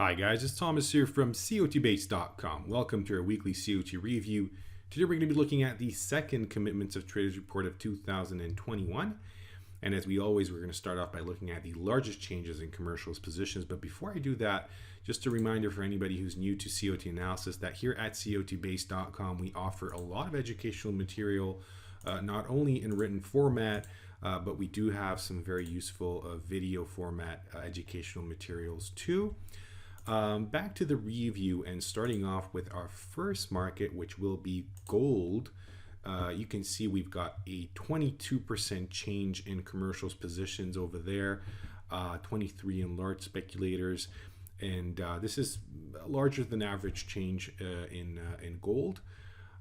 Hi guys, it's Thomas here from COTBase.com. Welcome to our weekly COT review. Today we're going to be looking at the second Commitments of Traders report of 2021. And as we always, we're going to start off by looking at the largest changes in commercials positions. But before I do that, just a reminder for anybody who's new to COT analysis that here at COTBase.com we offer a lot of educational material, not only in written format, but we do have some very useful video format educational materials too. Back to the review and starting off with our first market, which will be gold. You can see we've got a 22% change in commercials positions over there, 23 in large speculators, and this is larger than average change in gold.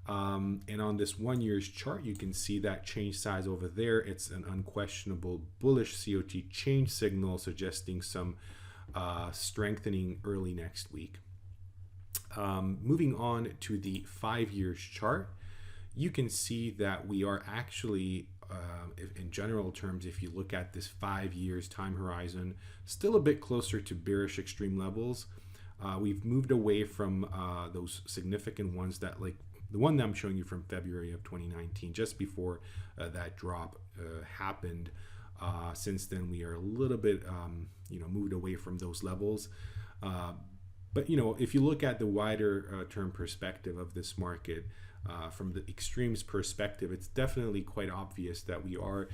And on this 1 year's chart, you can see that change size over there. It's an unquestionable bullish COT change signal suggesting some strengthening early next week. Moving on to the 5 years chart, you can see that we are actually, in general terms, if you look at this 5 years time horizon, still a bit closer to bearish extreme levels. We've moved away from those significant ones that, like the one that I'm showing you from February of 2019, just before that drop happened. Since then, we are a little bit, moved away from those levels. But if you look at the wider term perspective of this market, from the extremes perspective, it's definitely quite obvious that we are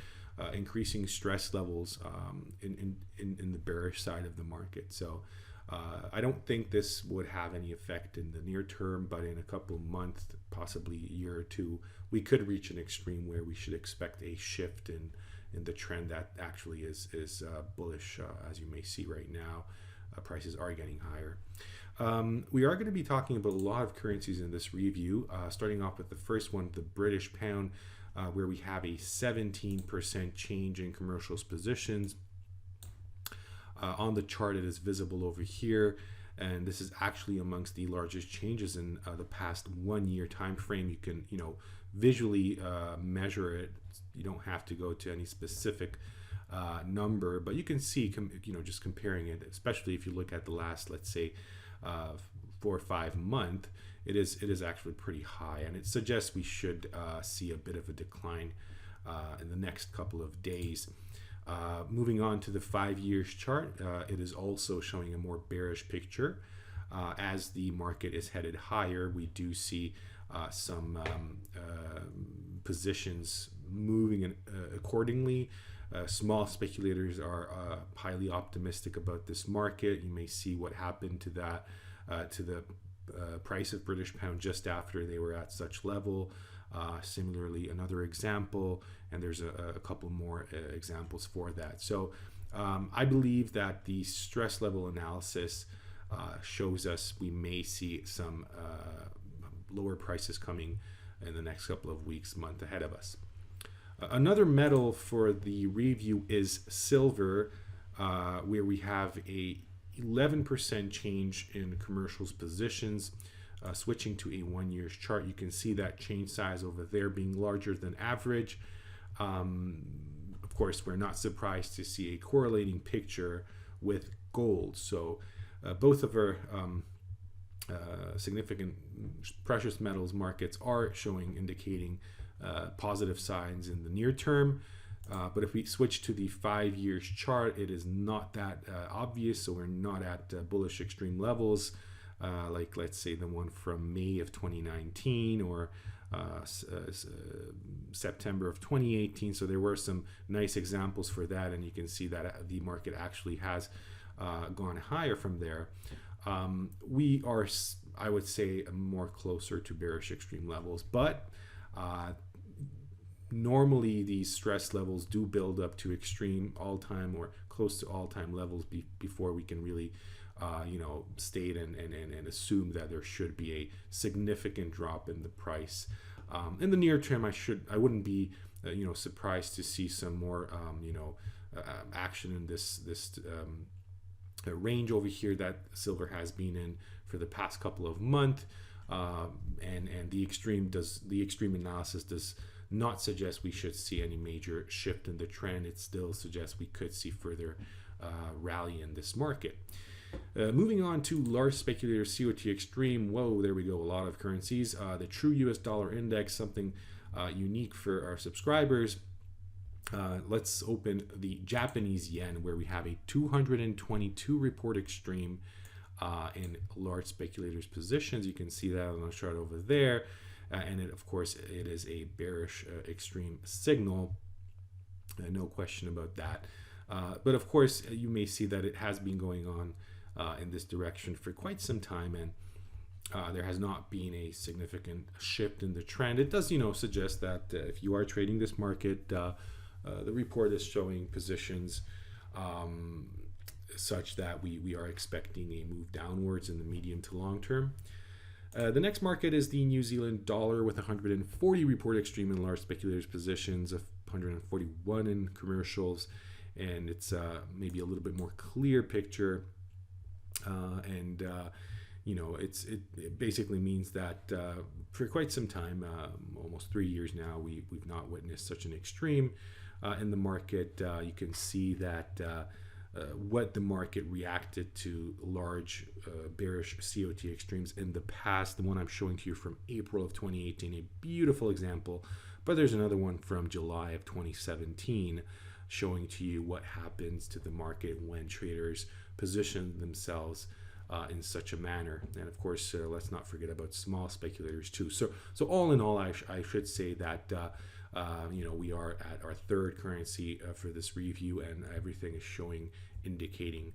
increasing stress levels in the bearish side of the market. So I don't think this would have any effect in the near term, but in a couple of months, possibly a year or two, we could reach an extreme where we should expect a shift in the trend that actually is bullish, as you may see right now. Prices are getting higher. We are going to be talking about a lot of currencies in this review, starting off with the first one, the British pound, where we have a 17% change in commercials positions. On the chart, it is visible over here, and this is actually amongst the largest changes in the past 1 year time frame. You can visually measure it. You don't have to go to any specific number, but you can see just comparing it, especially if you look at the last, let's say, 4 or 5 months, it is actually pretty high, and it suggests we should see a bit of a decline in the next couple of days. Moving on to the 5 years chart, it is also showing a more bearish picture. As the market is headed higher, we do see some positions moving accordingly. Small speculators are highly optimistic about this market. You may see what happened to that, to the price of British pound just after they were at such level. Similarly, another example, and there's a couple more examples for that. So I believe that the stress level analysis shows us we may see some lower prices coming in the next couple of weeks, month ahead of us. Another metal for the review is silver, where we have a 11% change in commercials positions. Switching to a 1 year's chart, you can see that change size over there being larger than average. Of course, we're not surprised to see a correlating picture with gold. So both of our significant precious metals markets are indicating positive signs in the near term. But if we switch to the 5 years chart, it is not that obvious. So we're not at bullish extreme levels. Like let's say the one from May of 2019 or September of 2018. So there were some nice examples for that, and you can see that the market actually has gone higher from there. We are, I would say, more closer to bearish extreme levels, but normally these stress levels do build up to extreme all-time or close to all-time levels before we can really state and assume that there should be a significant drop in the price. In the near term, I wouldn't be surprised to see some more action in this range over here that silver has been in for the past couple of months, and the extreme analysis does not suggest we should see any major shift in the trend. It still suggests we could see further rally in this market. Moving on to large speculator COT Extreme. Whoa, there we go. A lot of currencies. The true US dollar index, something unique for our subscribers. Let's open the Japanese yen, where we have a 222 report extreme in large speculators positions. You can see that on the chart over there. And of course, it is a bearish extreme signal. No question about that. But of course, you may see that it has been going on in this direction for quite some time, and there has not been a significant shift in the trend. It does, suggest that if you are trading this market, the report is showing positions such that we are expecting a move downwards in the medium to long term. The next market is the New Zealand dollar with 140 report extreme in large speculators positions, of 141 in commercials, and it's maybe a little bit more clear picture. It basically means that for quite some time, almost 3 years now, we've not witnessed such an extreme in the market. You can see that what the market reacted to large bearish COT extremes in the past. The one I'm showing to you from April of 2018, a beautiful example, but there's another one from July of 2017 showing to you what happens to the market when traders position themselves in such a manner. And of course, let's not forget about small speculators too. So all in all, I should say that we are at our third currency for this review, and everything is indicating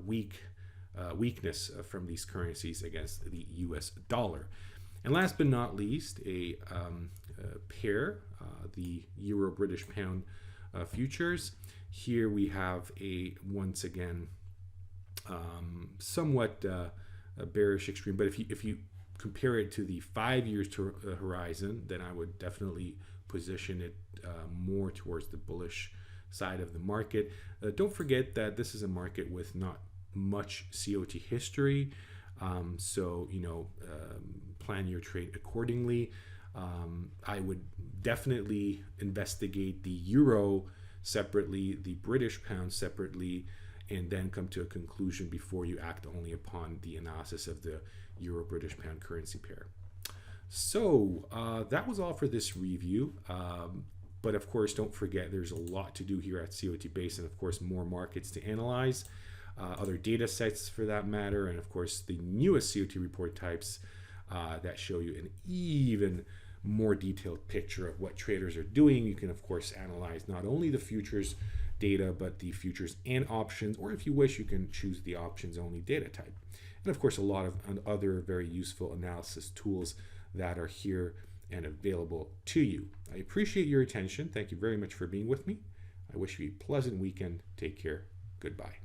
weakness from these currencies against the US dollar. And last but not least, a pair, the Euro British Pound futures. Here we have once again somewhat a bearish extreme, but if you compare it to the 5 years horizon, then I would definitely position it more towards the bullish side of the market. Don't forget that this is a market with not much COT history, so plan your trade accordingly. I would definitely investigate the euro separately, the British pound separately, and then come to a conclusion before you act only upon the analysis of the Euro British Pound currency pair. So that was all for this review. But of course, don't forget there's a lot to do here at COT Base, and of course more markets to analyze, other data sets for that matter, and of course the newest COT report types that show you an even more detailed picture of what traders are doing. You can of course analyze not only the futures data, but the futures and options, or if you wish, you can choose the options only data type. And of course, a lot of other very useful analysis tools that are here and available to you. I appreciate your attention. Thank you very much for being with me. I wish you a pleasant weekend. Take care. Goodbye.